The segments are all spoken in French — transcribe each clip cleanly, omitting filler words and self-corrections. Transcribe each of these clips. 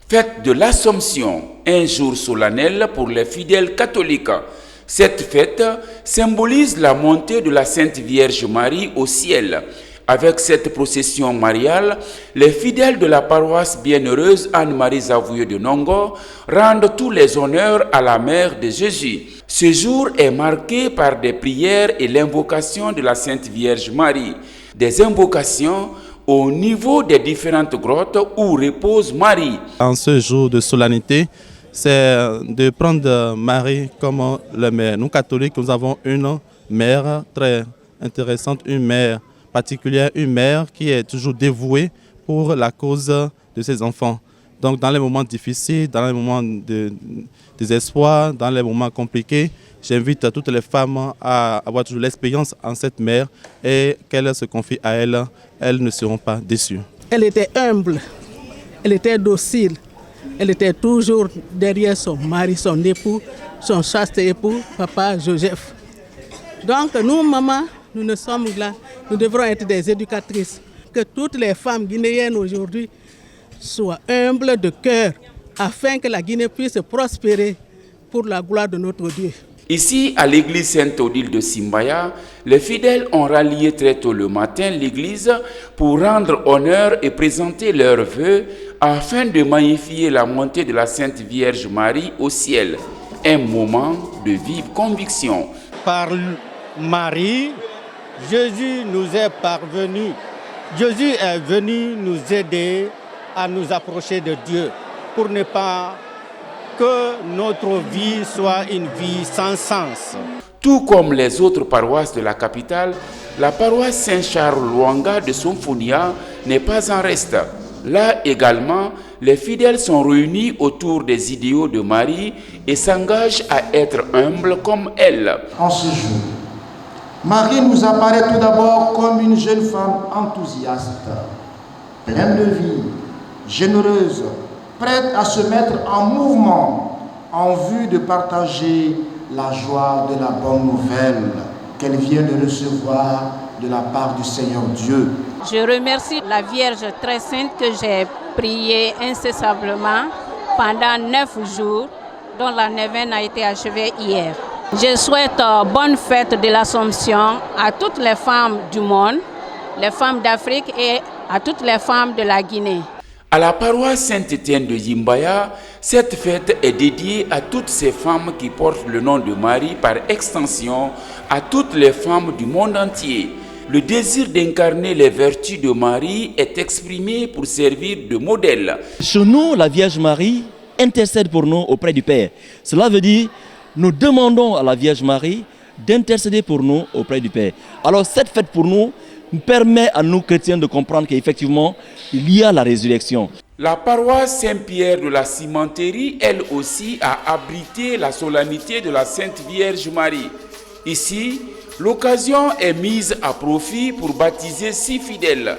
Fête de l'Assomption, un jour solennel pour les fidèles catholiques. Cette fête symbolise la montée de la Sainte Vierge Marie au ciel. Avec cette procession mariale, les fidèles de la paroisse bienheureuse Anne-Marie Zavouye de Nongo rendent tous les honneurs à la Mère de Jésus. Ce jour est marqué par des prières et l'invocation de la Sainte Vierge Marie. Des invocations au niveau des différentes grottes où repose Marie. En ce jour de solennité, c'est de prendre Marie comme la mère. Nous, catholiques, nous avons une mère très intéressante, une mère particulière, une mère qui est toujours dévouée pour la cause de ses enfants. Donc dans les moments difficiles, dans les moments de désespoir, dans les moments compliqués, j'invite toutes les femmes à avoir toujours l'expérience en cette mère et qu'elles se confient à elle, elles ne seront pas déçues. Elle était humble, elle était docile, elle était toujours derrière son mari, son époux, son chaste époux, papa Joseph. Donc nous, maman, nous ne sommes là, nous devrons être des éducatrices. Que toutes les femmes guinéennes aujourd'hui soient humbles de cœur afin que la Guinée puisse prospérer pour la gloire de notre Dieu. Ici, à l'église Sainte-Odile de Simbaya, les fidèles ont rallié très tôt le matin l'église pour rendre honneur et présenter leurs vœux afin de magnifier la montée de la Sainte Vierge Marie au ciel. Un moment de vive conviction. Par Marie, Jésus nous est parvenu. Jésus est venu nous aider à nous approcher de Dieu pour ne pas que notre vie soit une vie sans sens. Tout comme les autres paroisses de la capitale, la paroisse Saint-Charles-Luanga de Somfonia n'est pas en reste. Là également, les fidèles sont réunis autour des idéaux de Marie et s'engagent à être humbles comme elle. En ce jour, Marie nous apparaît tout d'abord comme une jeune femme enthousiaste, pleine de vie, généreuse, prête à se mettre en mouvement en vue de partager la joie de la bonne nouvelle qu'elle vient de recevoir de la part du Seigneur Dieu. Je remercie la Vierge très sainte que j'ai priée incessamment pendant 9 jours, dont la neuvaine a été achevée hier. Je souhaite bonne fête de l'Assomption à toutes les femmes du monde, les femmes d'Afrique et à toutes les femmes de la Guinée. À la paroisse Saint-Étienne de Yimbaya, cette fête est dédiée à toutes ces femmes qui portent le nom de Marie, par extension à toutes les femmes du monde entier. Le désir d'incarner les vertus de Marie est exprimé pour servir de modèle. Chez nous, la Vierge Marie intercède pour nous auprès du Père. Cela veut dire nous demandons à la Vierge Marie d'intercéder pour nous auprès du Père. Alors cette fête pour nous permet à nous chrétiens de comprendre qu'effectivement, il y a la résurrection. La paroisse Saint-Pierre de la Cimenterie, elle aussi, a abrité la solennité de la Sainte Vierge Marie. Ici, l'occasion est mise à profit pour baptiser 6 fidèles.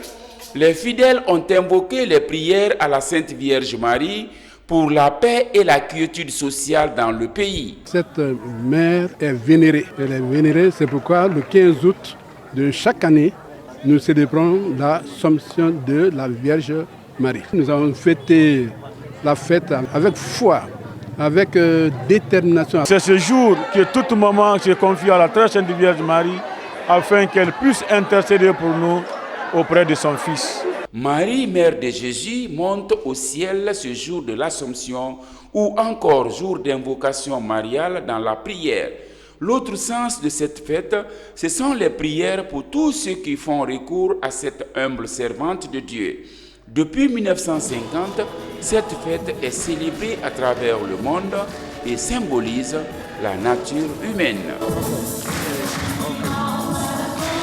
Les fidèles ont invoqué les prières à la Sainte Vierge Marie pour la paix et la quiétude sociale dans le pays. Cette mère est vénérée. Elle est vénérée, c'est pourquoi le 15 août de chaque année, nous célébrons l'Assomption de la Vierge Marie. Nous avons fêté la fête avec foi, avec détermination. C'est ce jour que toute maman se confie à la très sainte Vierge Marie afin qu'elle puisse intercéder pour nous auprès de son Fils. Marie, mère de Jésus, monte au ciel ce jour de l'Assomption ou encore jour d'invocation mariale dans la prière. L'autre sens de cette fête, ce sont les prières pour tous ceux qui font recours à cette humble servante de Dieu. Depuis 1950, cette fête est célébrée à travers le monde et symbolise la nature humaine.